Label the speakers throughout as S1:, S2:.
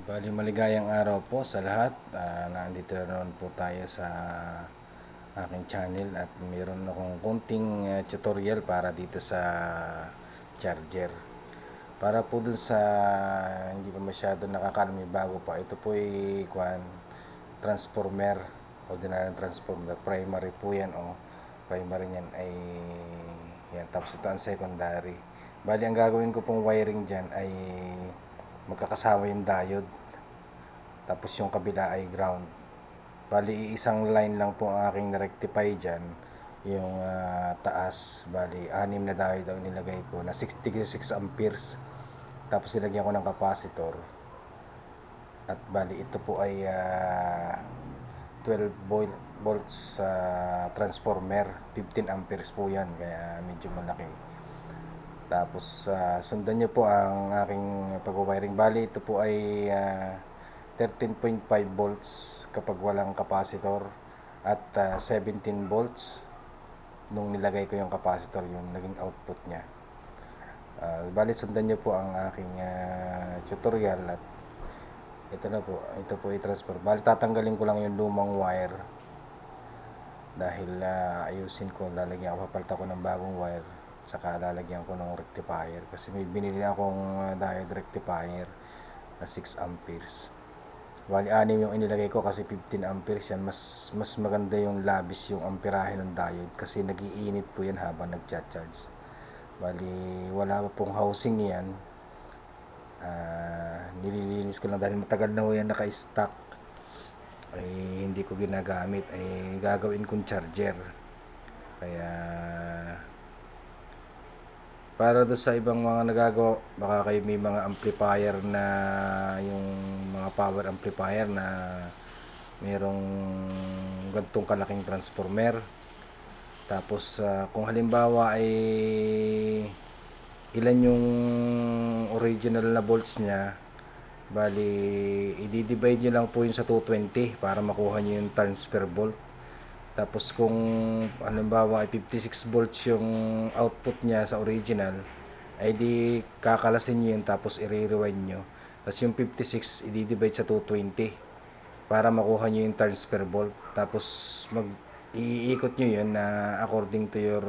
S1: Bali maligayang araw po sa lahat. Nandito na naman po tayo sa aking channel at mayroon akong konting tutorial para dito sa charger. Para po dun sa hindi pa masyado nakakalam, bago pa. Ito po ay transformer. Ordinary transformer. Primary po yan o primary niyan ay yan. Tapos ito ang secondary. Bali ang gagawin ko pong wiring dyan ay magkakasama yung diode, tapos yung kabila ay ground. Bali isang line lang po ang aking na-rectify dyan, yung taas. Bali 6 na diode ang nilagay ko na 66 amperes, tapos nilagyan ko ng capacitor. At bali ito po ay 12 volts transformer, 15 amperes po yan, kaya medyo malaki. Tapos sundan nyo po ang aking pag-wiring. Bali ito po ay 13.5 volts kapag walang capacitor at 17 volts nung nilagay ko yung capacitor, yung naging output niya. Bali sundan nyo po ang aking tutorial at ito na po, ito po i-transfer. Bali tatanggalin ko lang yung lumang wire dahil ayusin ko, lalagyan ko, papalitan ko ng bagong wire, saka lalagyan ko ng rectifier kasi may binili akong diode rectifier na 6 amperes. Bali 6 yung inilagay ko kasi 15 amperes yan. Mas maganda yung labis yung amperahe ng diode kasi nagiinit po yan habang nagcha-charge. Bali wala pa pong housing yan. Nililinis ko lang dahil matagal na ho yan naka-stock, ay hindi ko ginagamit, ay gagawin kong charger. Kaya para do sa ibang mga nagagawa, baka kayo may mga amplifier na yung mga power amplifier na mayroong gantong kalaking transformer. Tapos kung halimbawa ay ilan yung original na volts niya, bali i-divide nyo lang po yun sa 220 para makuha nyo yung turns per volt. Tapos kung halimbawa ay 56 volts yung output niya sa original, ay di kakalasin nyo yun tapos i-rewind nyo. Tapos yung 56 i-divide sa 220 para makuha nyo yung turns per volt. Tapos iikot nyo yun na according to your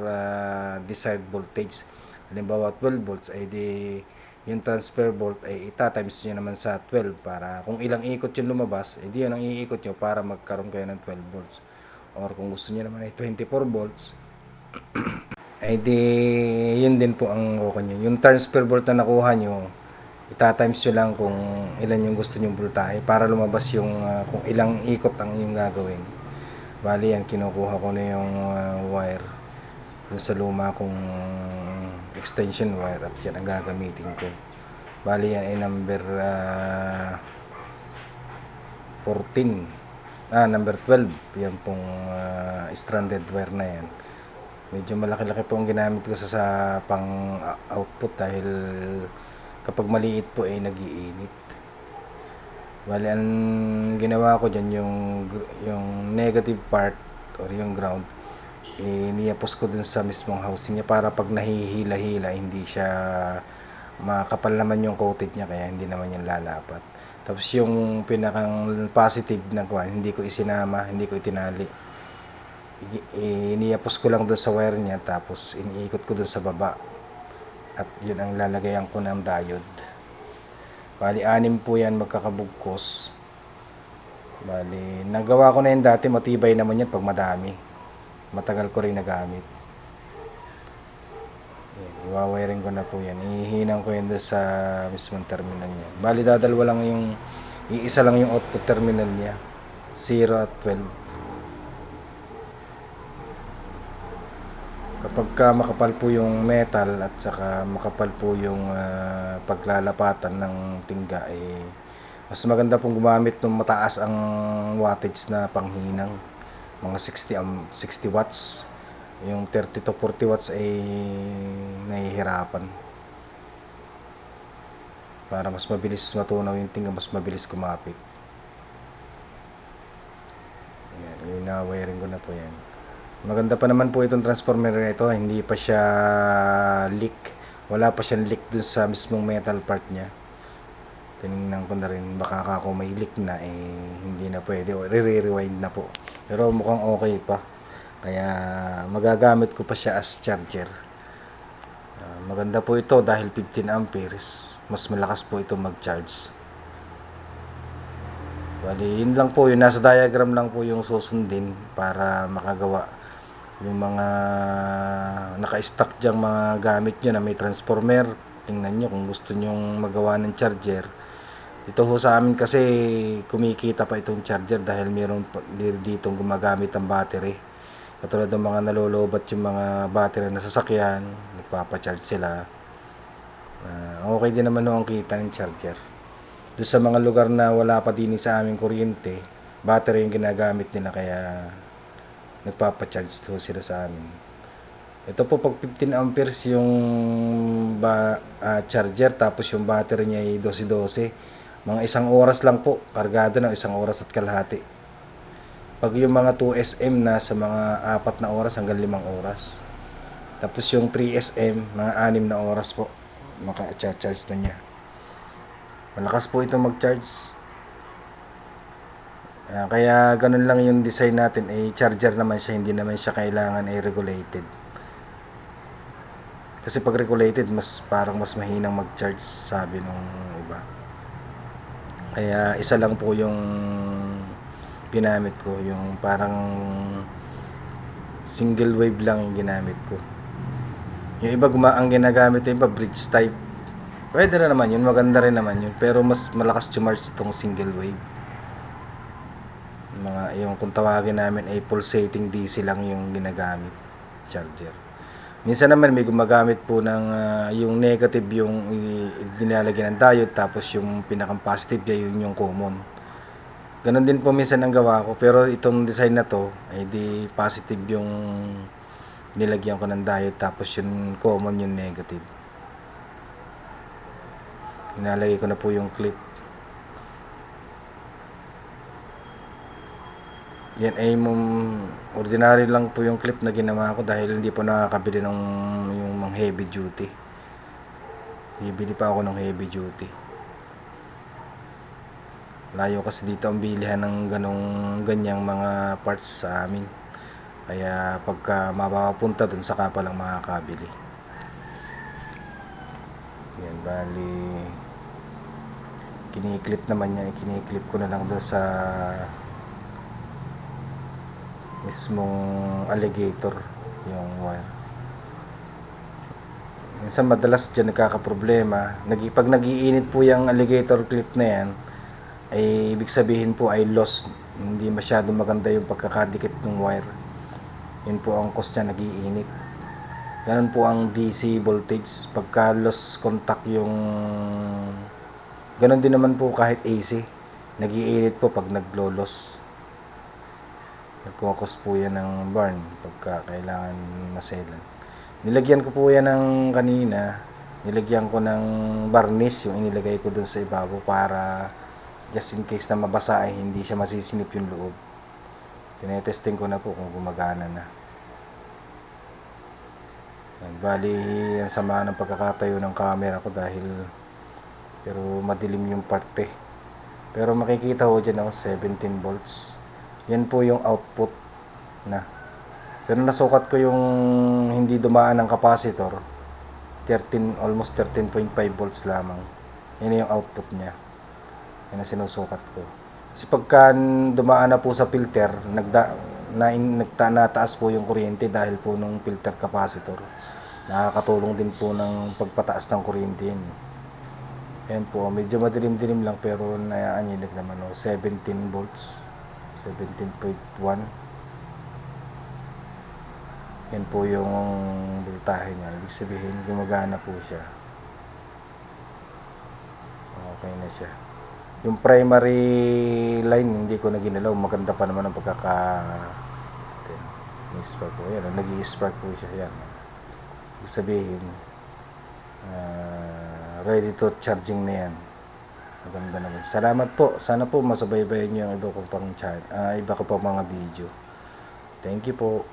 S1: desired voltage. Halimbawa 12 volts ay di yung transfer volt ay ita-times nyo naman sa 12 para kung ilang ikot yung lumabas, edi yun ang iikot nyo para magkaroon kayo ng 12 volts. Or kung gusto niyo naman ay 24 volts, ay di yun din po ang kukuha nyo. Yung transfer volt na nakuha nyo, ita-times nyo lang kung ilan yung gusto nyong voltahe para lumabas yung kung ilang ikot ang yung gagawin. Bali yan, kinukuha ko na yung wire dun sa luma kong extension wire at yan ang gagamitin ko. Bali yan ay number 14. Number 12. Yan pong stranded wire na yan. Medyo malaki-laki po ang ginamit ko sa pang output dahil kapag maliit po ay nagiinit. Bali ang ginawa ko dyan yung negative part or yung ground, niyapos ko dun sa mismong housing niya para pag nahihila-hila hindi siya makapal naman yung coated niya, kaya hindi naman yan lalapat. Tapos yung pinakang positive na kuwan, hindi ko isinama, hindi ko itinali. Iniyapos ko lang doon sa wire niya, tapos iniikot ko doon sa baba. At yun ang lalagayan ko ng diode. Bali 6 po yan magkakabugkos. Bali nagawa ko na yan dati, matibay naman yan pag madami. Matagal ko rin nagamit. Iwawiring ko na po yan. Ihinang ko yan doon sa mismong terminal niya. Bali dadalwa lang yung, iisa lang yung output terminal niya, 0 at 12. Kapag makapal po yung metal at saka makapal po yung paglalapatan ng tingga, mas maganda pong gumamit ng mataas ang wattage na panghinang, mga 60 watts. Yung 30 to 40 watts ay nahihirapan. Para mas mabilis matunaw yung tingga, mas mabilis kumapit. Ayan, ina-wiring ko na po yan. Maganda pa naman po itong transformer na ito, hindi pa siya leak. Wala pa siyang leak dun sa mismong metal part niya. tinignan ko na rin, baka ako may leak na, hindi na pwede, o re-rewind na po. Pero mukhang okay pa, kaya magagamit ko pa siya as charger. Maganda po ito dahil 15 amperes, mas malakas po ito mag-charge. Bali, yun lang po, yung nasa diagram lang po yung susundin para makagawa yung mga naka-stock dyang mga gamit nyo na may transformer. Tingnan nyo kung gusto nyong magawa ng charger. Ito ho sa amin kasi kumikita pa itong charger dahil meron dito gumagamit ang battery. Katulad ng mga nalolobat yung mga battery na sasakyan, nagpapacharge sila. Okay din naman ho ang kita ng charger. Doon sa mga lugar na wala pa din sa aming kuryente, battery yung ginagamit nila, kaya nagpapacharge ho sila sa amin. Ito po, pag 15 amperes yung charger, tapos yung battery niya ay 12-12, mga 1 oras lang po, kargado na 1 oras at kalahati. Pag yung mga 2SM na sa mga 4 na oras hanggang 5 oras. Tapos yung 3SM, mga 6 na oras po, maka-charge na niya. Malakas po ito mag-charge. Kaya ganun lang yung design natin, charger naman siya, hindi naman siya kailangan regulated. Kasi pag regulated, parang mas mahinang mag-charge, sabi nung iba. Kaya isa lang po yung ginamit ko, yung parang single wave lang yung ginamit ko. Yung iba ang ginagamit, yung iba bridge type. Pwede na naman yun, maganda rin naman yun, pero mas malakas charge itong single wave. Yung kung tawagin namin ay pulsating DC lang yung ginagamit charger. Minsan naman may gumagamit po ng yung negative, yung nilalagyan ng diode, tapos yung pinakang positive niya yun yung common. Ganon din po minsan ang gawa ko, pero itong design na to ay di positive yung nilagyan ko ng diode, tapos yung common yung negative. Nilalagay ko na po yung clip. Yan ay ordinary lang po yung clip na ginawa ko dahil hindi po nakakabili ng yung mga heavy duty. Bibili pa ako ng heavy duty. Layo kasi dito ang bilihan ng ganyang mga parts sa amin. Kaya pagka mapapunta dun, saka pa lang makakabili. Yan, bali kiniklip naman niya, kiniklip ko na lang doon sa mismong alligator yung wire. Minsan madalas dyan nagkakaproblema. Pag nag-iinit po yung alligator clip na yan, ay ibig sabihin po ay loss. Hindi masyado maganda yung pagkakadikit ng wire. Yun po ang cause niya, nag-iinit. Ganun po ang DC voltage. Pagka loss contact yung... Ganun din naman po kahit AC. Nag-iinit po pag naglo-loss. Nagkokos po yan ng burn pagka kailangan maselan. Nilagyan ko po yan ng kanina. Nilagyan ko ng varnish yung inilagay ko dun sa ibabaw para just in case na mabasa ay hindi siya masisinip yung loob. Tinetesting ko na po kung gumagana na. Yan, bali ang sama ng pagkakatayo ng camera ko dahil pero madilim yung parte. Pero makikita ho dyan 17 volts. Yan po yung output na. Pero nasukat ko yung hindi dumaan ng capacitor. Almost 13.5 volts lamang. Yan yung output niya. Yan ang sinusukat ko. Kasi pagka dumaan na po sa filter, nataas po yung kuryente dahil po nung filter capacitor. Nakakatulong din po ng pagpataas ng kuryente yan. Yan po, medyo madilim-dilim lang pero naaanilig naman 17 volts. 17.1. Yan po yung voltahe niya. Ibig sabihin, gumagana po siya. Okay na siya. Yung primary line, hindi ko na ginalaw. Maganda pa naman ang i-spark po. Yan, nag-i-spark po siya. Yan. Ibig sabihin, ready to charging na yan. Maganda naman. Salamat po. Sana po masubaybayan niyo ang iba ko pang mga video. Thank you po.